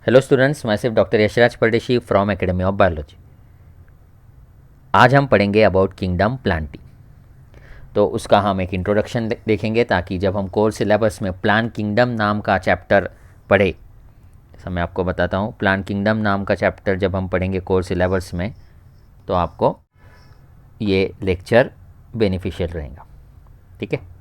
Hello students, मैं सिर्फ doctor Yashraj परदेशी फ्रॉम एकेडमी ऑफ बायोलॉजी। आज हम पढ़ेंगे अबाउट किंगडम प्लांटी। तो उसका हम एक इंट्रोडक्शन देखेंगे ताकि जब हम कोर सिलेबस में प्लांट किंगडम नाम का चैप्टर पढ़े, जैसा मैं आपको बताता हूँ, प्लांट किंगडम नाम का चैप्टर जब हम पढ़ेंगे कोर सिलेबस में तो आपको ये लेक्चर बेनिफिशियल रहेगा। ठीक है।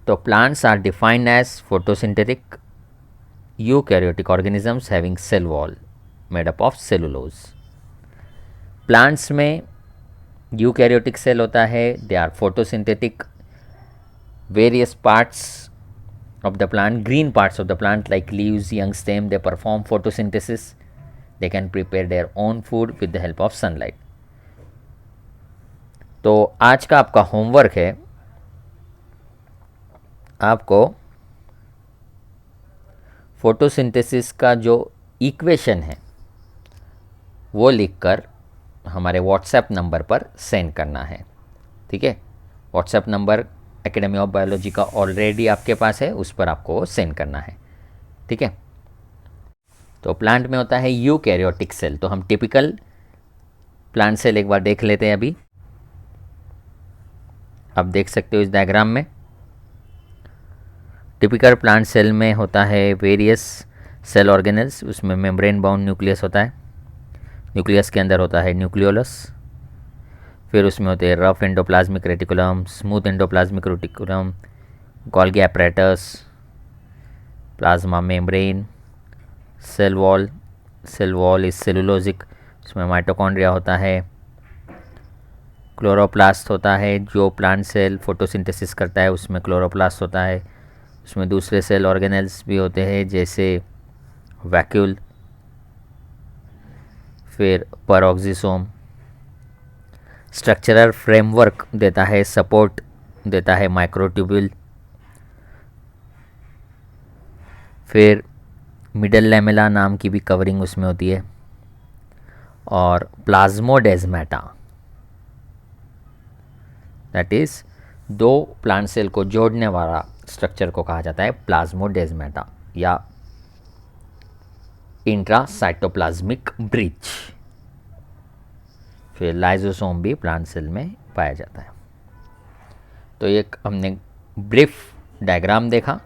तो plants are defined as photosynthetic eukaryotic organisms having cell wall made up of cellulose. Plants में यूकैरियोटिक सेल होता है, they are photosynthetic, various parts of the plant, green parts of the plant like leaves, young stem, they perform photosynthesis. They can prepare their own food with the help of sunlight. तो आज का आपका homework है, आपको photosynthesis का जो equation है वो लिखकर हमारे व्हाट्सएप नंबर पर सेंड करना है। ठीक है। WhatsApp number academy of biology का ऑलरेडी आपके पास है, उस पर आपको सेंड करना है। ठीक है। तो प्लांट में होता है यूकैरियोटिक सेल। तो हम टिपिकल प्लांट सेल एक बार देख लेते हैं। अभी आप देख सकते हो इस डायग्राम में, टिपिकल प्लांट सेल में होता है वेरियस सेल ऑर्गेनेल्स। उसमें मेम्ब्रेन बाउंड न्यूक्लियस होता है, न्यूक्लियस के अंदर होता है न्यूक्लियोलस, फिर उसमें होते हैं rough endoplasmic reticulum, smooth endoplasmic reticulum, Golgi apparatus, plasma membrane, cell wall. Cell wall is cellulosic, उसमें माइटोकॉन्ड्रिया होता है, क्लोरोप्लास्ट होता है, जो प्लांट सेल फोटोसिंथेसिस करता है उसमें क्लोरोप्लास्ट होता है। उसमें दूसरे सेल ऑर्गेनेल्स भी होते हैं जैसे वैक्यूल, फिर पेरोक्सिसोम। स्ट्रक्चरल फ्रेमवर्क देता है, सपोर्ट देता है माइक्रोट्यूब्यूल। फिर मिडल लैमेला नाम की भी कवरिंग उसमें होती है, और प्लाज्मोडेस्माटा, दैट इज दो प्लांट सेल को जोड़ने वाला स्ट्रक्चर को कहा जाता है प्लाज्मोडेस्माटा या इंट्रासाइटोप्लाज्मिक ब्रिज। फिर लाइजोसोम भी प्लांट सेल में पाया जाता है। तो एक हमने ब्रीफ डायग्राम देखा,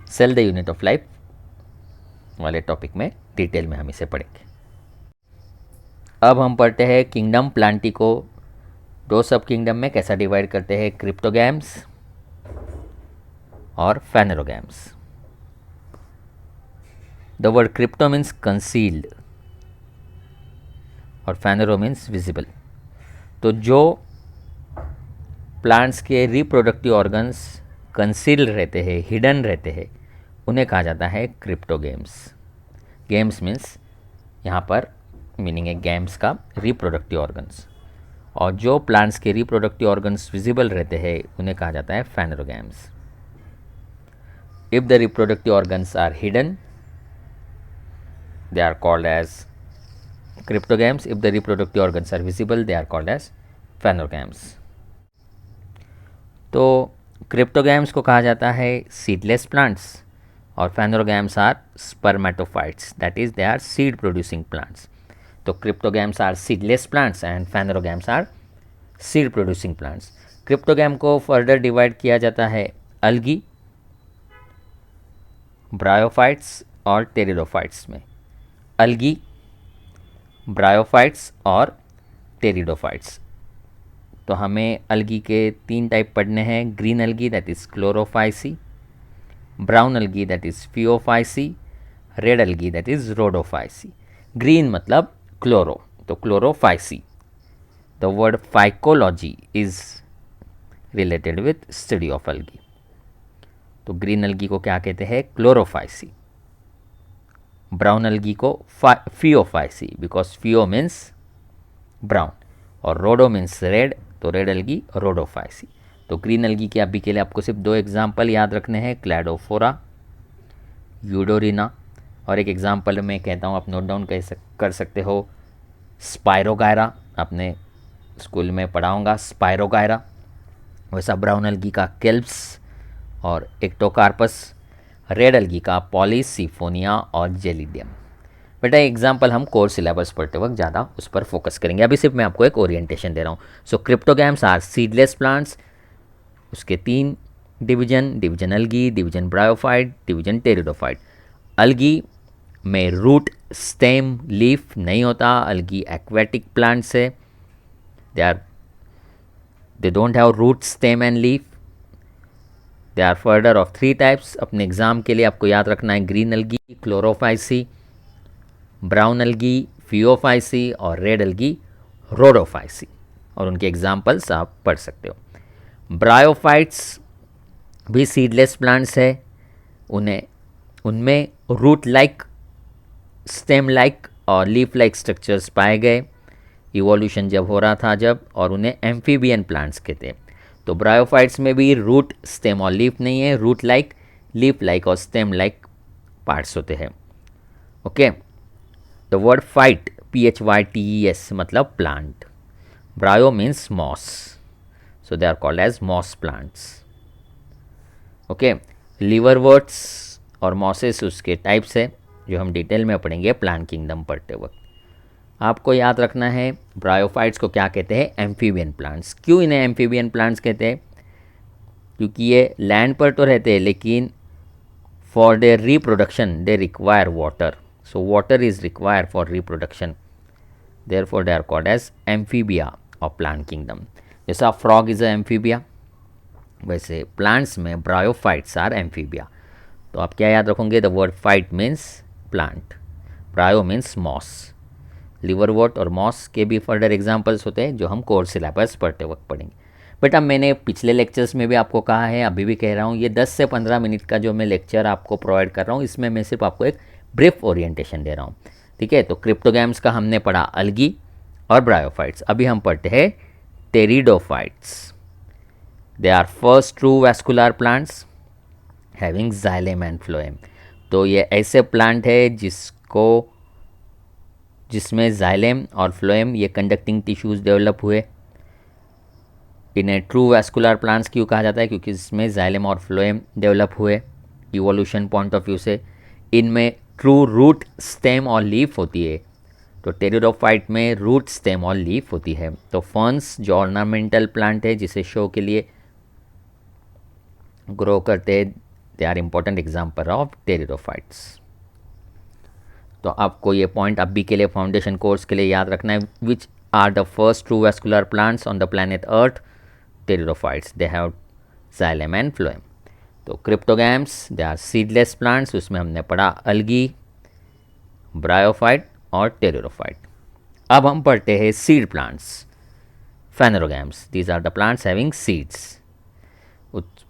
cell the unit of life वाले टॉपिक में डिटेल में हम इसे पढ़ेंगे। अब हम पढ़ते हैं किंगडम प्लांटी को दो सब किंगडम में कैसा डिवाइड करते हैं, क्रिप्टोगैम्स और phanerogams. The word crypto means concealed और फेनेरो मीन्स विजिबल। तो जो प्लांट्स के रिप्रोडक्टिव ऑर्गन्स कंसील्ड रहते हैं, हिडन रहते हैं, उन्हें कहा जाता है क्रिप्टोगेम्स। गेम्स मीन्स यहाँ पर मीनिंग है गेम्स का रिप्रोडक्टिव ऑर्गन्स, और जो प्लांट्स के रिप्रोडक्टिव ऑर्गन्स विजिबल रहते हैं उन्हें कहा जाता है phanerogams. If the reproductive organs are hidden they are called as cryptogams. If the reproductive organs are visible they are called as phanerogams. तो क्रिप्टोगैम्स को कहा जाता है सीडलेस प्लांट्स और phanerogams are spermatophytes, that is they are seed producing plants. तो cryptogams are seedless plants and phanerogams are seed producing plants. Cryptogam को further divide किया जाता है अल्गी, ब्रायोफाइट्स और टेरिडोफाइट्स में। अल्गी, ब्रायोफाइट्स और टेरिडोफाइट्स। तो हमें अल्गी के तीन टाइप पढ़ने हैं, green algae that is Chlorophyceae, brown algae that is Phaeophyceae, red algae that is Rhodophyceae. Green मतलब क्लोरो, तो Chlorophyceae. The word phycology is related with study of algae. तो ग्रीन अल्गी को क्या कहते हैं, क्लोरोफाइसी। ब्राउन अल्गी को Phaeophyceae, because FIEO means brown और रोडो मीन्स रेड, तो रेड अल्गी रोडोफाइसी। तो ग्रीन अल्गी के अभी के लिए आपको सिर्फ दो एग्जाम्पल याद रखने हैं, क्लैडोफोरा, यूडोरिना, और एक एग्जाम्पल मैं कहता हूँ आप नोट डाउन कर सकते हो, स्पायरोगायरा। आपने स्कूल में पढ़ा होगा स्पायरोगायरा। वैसा ब्राउन अल्गी का केल्प्स और एक्टोकार्पस, रेड अलगी का पॉलीसिफोनिया और जेलिडियम। बेटा एग्जाम्पल हम कोर सिलेबस पढ़ते वक्त ज़्यादा उस पर फोकस करेंगे, अभी सिर्फ मैं आपको एक ओरिएंटेशन दे रहा हूँ। So cryptogams are seedless plants, उसके 3 division, division algae, division bryophyte, division pteridophyte. Algae में रूट, स्टेम, लीफ नहीं होता, अलगी एक्वेटिक प्लांट्स है, they don't have root, stem and leaf. They are further of 3 types. अपने exam के लिए आपको याद रखना है green algae Chlorophyceae, brown algae Phaeophyceae और रेड अलगी रोडोफाइसी, और उनके एग्जाम्पल्स आप पढ़ सकते हो। ब्रायोफाइट्स भी सीडलेस प्लांट्स है, उन्हें उनमें रूट लाइक, स्टेम लाइक और लीफ लाइक स्ट्रक्चर्स पाए गए इवोल्यूशन जब हो रहा था जब, और उन्हें एम्फीबियन प्लांट्स कहते हैं। तो ब्रायोफाइट्स में भी रूट, स्टेम और लीफ नहीं है, रूट लाइक, लीफ लाइक और स्टेम लाइक पार्ट्स होते हैं। Okay, the word phyte, PHYTES मतलब plant, bryo means moss, so they are called as moss plants. Okay, liverworts और मॉसेस उसके टाइप्स है जो हम डिटेल में पढ़ेंगे प्लांट किंगडम पढ़ते वक्त। आपको याद रखना है ब्रायोफाइट्स को क्या कहते हैं, एम्फीबियन प्लांट्स। क्यों इन्हें एम्फीबियन प्लांट्स कहते हैं, क्योंकि ये लैंड पर तो रहते हैं लेकिन for their reproduction they require water, so water is required for reproduction, therefore they are called as amphibia of plant kingdom. जैसा फ्रॉग इज अ एम्फीबिया, वैसे प्लांट्स में ब्रायोफाइट्स आर एम्फीबिया। तो आप क्या याद रखोगे, the word phyte means plant, bryo means moss. Liverwort और moss के भी फर्दर एग्जाम्पल्स होते हैं जो हम कोर सिलेबस पढ़ते वक्त पढ़ेंगे। बट अब मैंने पिछले लेक्चर्स में भी आपको कहा है, अभी भी कह रहा हूँ, ये 10 से 15 मिनट का जो मैं लेक्चर आपको प्रोवाइड कर रहा हूँ इसमें मैं सिर्फ आपको एक ब्रीफ ओरिएंटेशन दे रहा हूँ। ठीक है, तो क्रिप्टोगैम्स का हमने पढ़ा अलगी और ब्रायोफाइट्स। अभी हम पढ़ते हैं pteridophytes. They are first true vascular plants having xylem and phloem. तो ये ऐसे प्लांट है जिसमें जाइलेम और फ्लोएम ये कंडक्टिंग टिश्यूज़ डेवलप हुए। इन्हें ट्रू वैस्कुलर प्लांट्स क्यों कहा जाता है, क्योंकि इसमें जाइलेम और फ्लोएम डेवलप हुए इवोल्यूशन पॉइंट ऑफ व्यू से। इनमें ट्रू रूट, स्टेम और लीफ होती है। तो टेरिडोफाइट में रूट, स्टेम और लीफ होती है। तो फर्न्स जो ऑर्नामेंटल प्लांट है जिसे शो के लिए ग्रो करते हैं, they are important example of pteridophytes. तो आपको ये पॉइंट अभी के लिए फाउंडेशन कोर्स के लिए याद रखना है। Which are the first true vascular plants on the planet earth, pteridophytes, they have xylem and phloem. तो cryptogams they are seedless plants, उसमें हमने पढ़ा अलगी, ब्रायोफाइट और टेरिडोफाइट। अब हम पढ़ते हैं seed plants, phanerogams. These are the plants having seeds.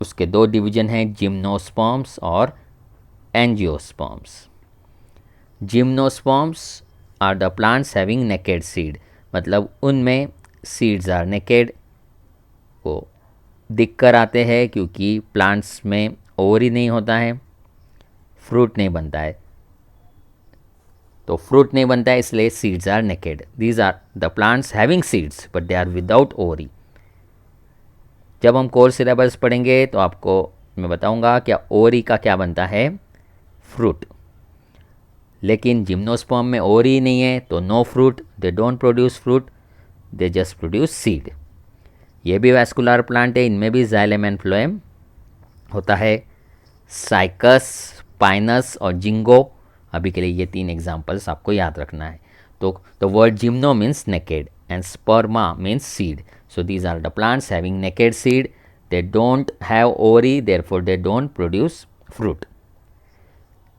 उसके 2 डिवीजन हैं, जिम्नोस्पर्म्स और angiosperms. Gymnosperms are the plants having naked seed, मतलब उनमें सीड्स आर नेकेड, वो दिख कर आते हैं क्योंकि प्लांट्स में ओवरी नहीं होता है, फ्रूट नहीं बनता है। तो फ्रूट नहीं बनता है इसलिए seeds are naked. These are the plants having seeds but they are without ovary. जब हम कोर सिलेबस पढ़ेंगे तो आपको मैं बताऊंगा क्या ओवरी का क्या बनता है, फ्रूट। लेकिन जिम्नोस्पर्म में ओवरी नहीं है तो no fruit, they don't produce fruit, they just produce seed. ये भी वैस्कुलर प्लांट है, इनमें भी जाइलेम एंड फ्लोएम होता है। साइकस, पाइनस और जिंगो, अभी के लिए ये 3 एग्जाम्पल्स आपको याद रखना है। तो the word gymno means naked and sperma means seed. So these are the plants having naked seed. They don't have ovary, therefore they don't produce fruit.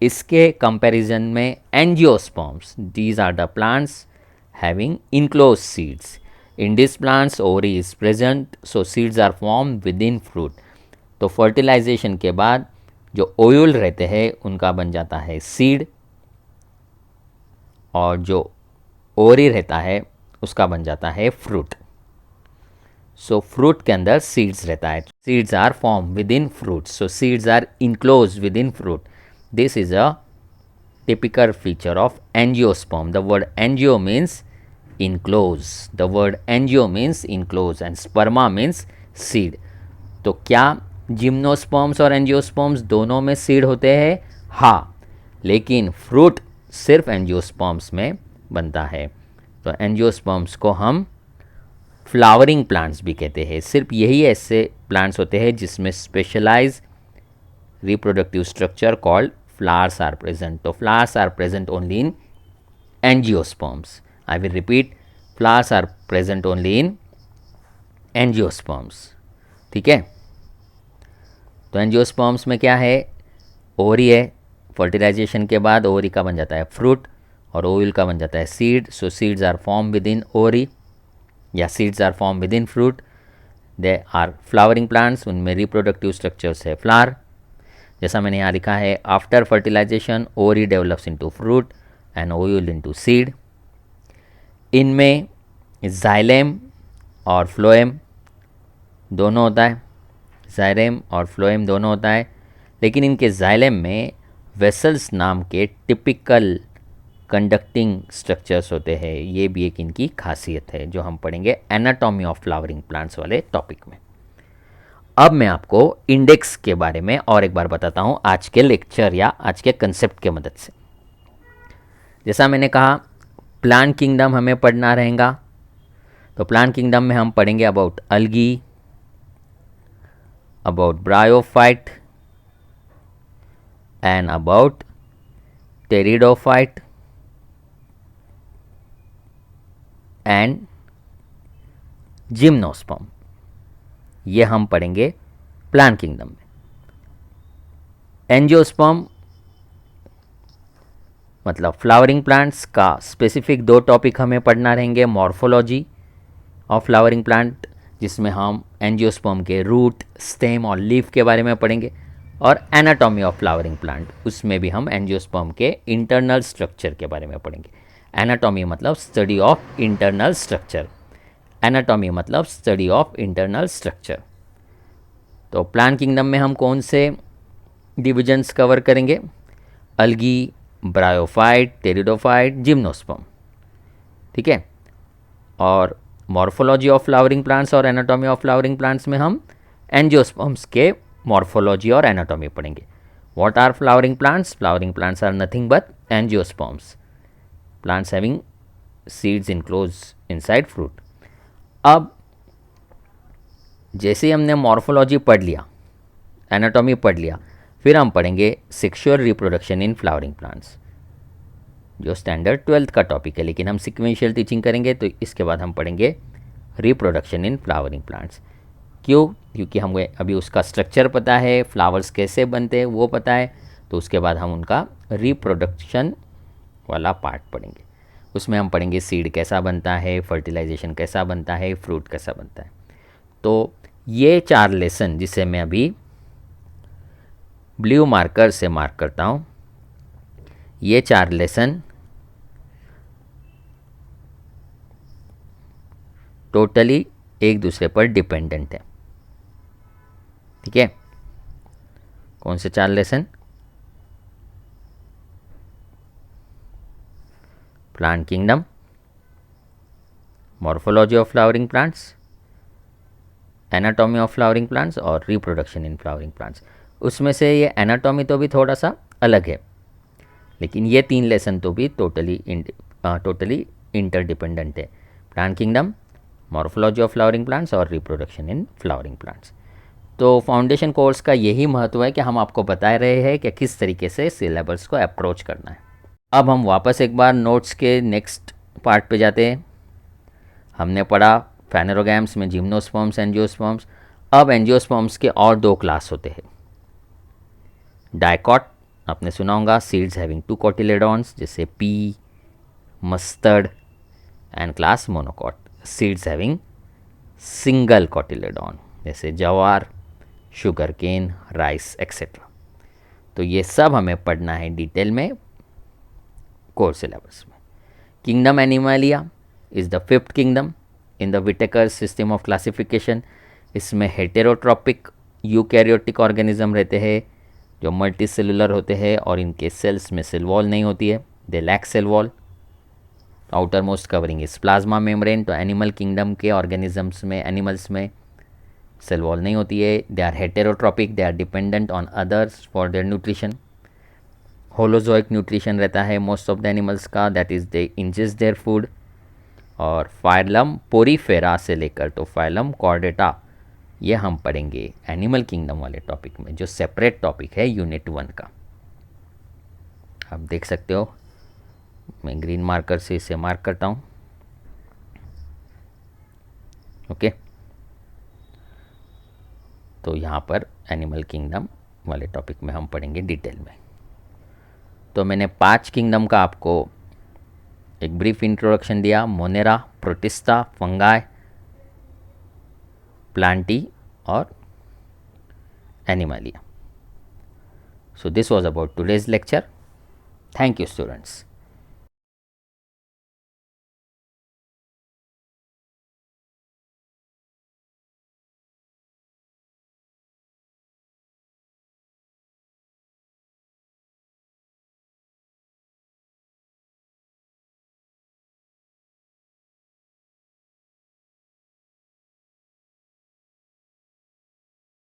इसके कंपैरिजन में angiosperms, these are the plants having enclosed seeds. In these plants ovary is present, so seeds are formed within fruit. तो fertilisation के बाद जो ओयूल रहते हैं उनका बन जाता है सीड, और जो ओवरी रहता है उसका बन जाता है फ्रूट। सो फ्रूट के अंदर सीड्स रहता है, seeds are form within fruit, so seeds are enclose within fruit. This is a typical feature of angiosperm. The word angio means enclose, the word angio means enclose and sperma means seed. तो क्या gymnosperms और angiosperms दोनों में seed होते हैं, हाँ, लेकिन fruit सिर्फ एंजियोस्पर्म्स में बनता है। तो एंजियोस्पर्म्स को हम फ्लावरिंग प्लांट्स भी कहते हैं। सिर्फ यही ऐसे प्लांट्स होते हैं जिसमें specialise reproductive structure called flowers are present. तो flowers are present only in angiosperms. I will repeat, flowers are present only in angiosperms. ठीक है, तो एंजियोस्पर्म्स में क्या है, ओवरी है, फर्टिलाइजेशन के बाद ओवरी का बन जाता है फ्रूट और ओव्यूल का बन जाता है seed. So seeds are form within ovary या seeds are form within fruit. They are flowering plants, उनमें रिप्रोडक्टिव स्ट्रक्चर्स है फ्लावर। जैसा मैंने यहाँ लिखा है, after fertilisation ovary develops into fruit and ovule into seed. इनमें xylem और फ्लोएम दोनों होता है, जाइलेम और फ्लोएम दोनों होता है, लेकिन इनके जाइलेम में वेसल्स नाम के टिपिकल कंडक्टिंग स्ट्रक्चर्स होते हैं। ये भी एक इनकी खासियत है जो हम पढ़ेंगे एनाटॉमी ऑफ फ्लावरिंग प्लांट्स वाले टॉपिक में। अब मैं आपको इंडेक्स के बारे में और एक बार बताता हूँ आज के लेक्चर या आज के कंसेप्ट के मदद से। जैसा मैंने कहा, प्लांट किंगडम हमें पढ़ना रहेगा, तो प्लांट किंगडम में हम पढ़ेंगे about algae, about bryophyte and about pteridophyte and gymnosperm. ये हम पढ़ेंगे प्लांट किंगडम में। एंजियोस्पर्म मतलब फ्लावरिंग प्लांट्स का स्पेसिफिक दो टॉपिक हमें पढ़ना रहेंगे, मॉर्फोलॉजी ऑफ फ्लावरिंग प्लांट जिसमें हम एंजियोस्पर्म के रूट, स्टेम और लीफ के बारे में पढ़ेंगे, और एनाटॉमी ऑफ फ्लावरिंग प्लांट, उसमें भी हम एंजियोस्पर्म के इंटरनल स्ट्रक्चर के बारे में पढ़ेंगे। एनाटॉमी मतलब study of internal structure, anatomy मतलब स्टडी ऑफ इंटरनल स्ट्रक्चर। तो प्लांट किंगडम में हम कौन से डिविजन्स कवर करेंगे, अलगी, ब्रायोफाइट, टेरिडोफाइट, जिम्नोस्पर्म। ठीक है, और मॉर्फोलॉजी ऑफ फ्लावरिंग प्लांट्स और एनाटॉमी ऑफ फ्लावरिंग प्लांट्स में हम एंजियोस्पर्म्स के मॉर्फोलॉजी और एनाटॉमी पढ़ेंगे। What are flowering plants? Flowering plants are nothing but angiosperms, plants having seeds enclosed inside fruit. अब जैसे ही हमने मॉर्फोलॉजी पढ़ लिया, एनाटॉमी पढ़ लिया, फिर हम पढ़ेंगे sexual reproduction in flowering plants, जो स्टैंडर्ड 12th का टॉपिक है, लेकिन हम सिक्वेंशियल टीचिंग करेंगे तो इसके बाद हम पढ़ेंगे रिप्रोडक्शन इन फ्लावरिंग प्लांट्स। क्यों? क्योंकि हमें अभी उसका स्ट्रक्चर पता है, फ्लावर्स कैसे बनते हैं वो पता है, तो उसके बाद हम उनका रिप्रोडक्शन वाला पार्ट पढ़ेंगे। उसमें हम पढ़ेंगे सीड कैसा बनता है, फर्टिलाइजेशन कैसा बनता है, फ्रूट कैसा बनता है। तो ये 4 लेसन जिसे मैं अभी ब्लू मार्कर से मार्क करता हूँ, ये 4 लेसन टोटली एक दूसरे पर डिपेंडेंट है। ठीक है, कौन से 4 lesson? Plant kingdom, morphology of flowering plants, anatomy of flowering plants और रिप्रोडक्शन इन फ्लावरिंग प्लांट्स। उसमें से ये एनाटॉमी तो भी थोड़ा सा अलग है, लेकिन ये 3 लेसन तो भी टोटली इंटरडिपेंडेंट है। Plant kingdom, morphology of flowering plants और रिप्रोडक्शन इन फ्लावरिंग प्लांट्स। तो फाउंडेशन कोर्स का यही महत्व है कि हम आपको बता रहे हैं कि किस तरीके से सिलेबस को अप्रोच करना है। अब हम वापस एक बार नोट्स के नेक्स्ट पार्ट पे जाते हैं। हमने पढ़ा फेनेरोगैम्स में जिम्नोस्पर्म्स, एंजियोस्पर्म्स। अब एंजियोस्पर्म्स के और 2 क्लास होते हैं। डाइकॉट, आपने सुना होगा, सीड्स हैविंग 2 कोटिलेडॉन्स जैसे pea, mustard, and class monocot, seeds having single cotyledon जैसे jowar, sugar cane, rice etcetera. तो ये सब हमें पढ़ना है डिटेल में कोर सिलेबस में। Kingdom animalia is the 5th kingdom in the Whittaker system of classification. इसमें हेटेरोट्रॉपिक यूकैरियोटिक ऑर्गेनिज्म रहते हैं जो मल्टी सेलुलर होते हैं और इनके सेल्स में सेल वॉल नहीं होती है, they lack cell wall. Outermost covering is plasma membrane. तो एनिमल किंगडम के ऑर्गेनिजम्स में, एनिमल्स में सेल वॉल नहीं होती है। They are heterotrophic, they are dependent on others for their nutrition. Holozoic nutrition रहता है मोस्ट ऑफ द एनिमल्स का, that is they ingest their food. और फाइलम पोरीफेरा से लेकर तो फाइलम कॉर्डेटा, ये हम पढ़ेंगे एनिमल किंगडम वाले टॉपिक में, जो सेपरेट टॉपिक है यूनिट 1 का। आप देख सकते हो, मैं ग्रीन मार्कर से इसे मार्क करता हूँ। ओके, तो यहाँ पर एनिमल किंगडम वाले टॉपिक में हम पढ़ेंगे डिटेल में। तो मैंने 5 किंगडम का आपको एक ब्रीफ इंट्रोडक्शन दिया, मोनेरा, प्रोटिस्टा, फंगाई, प्लांटी और Animalia. So this was about today's lecture. Thank you, students.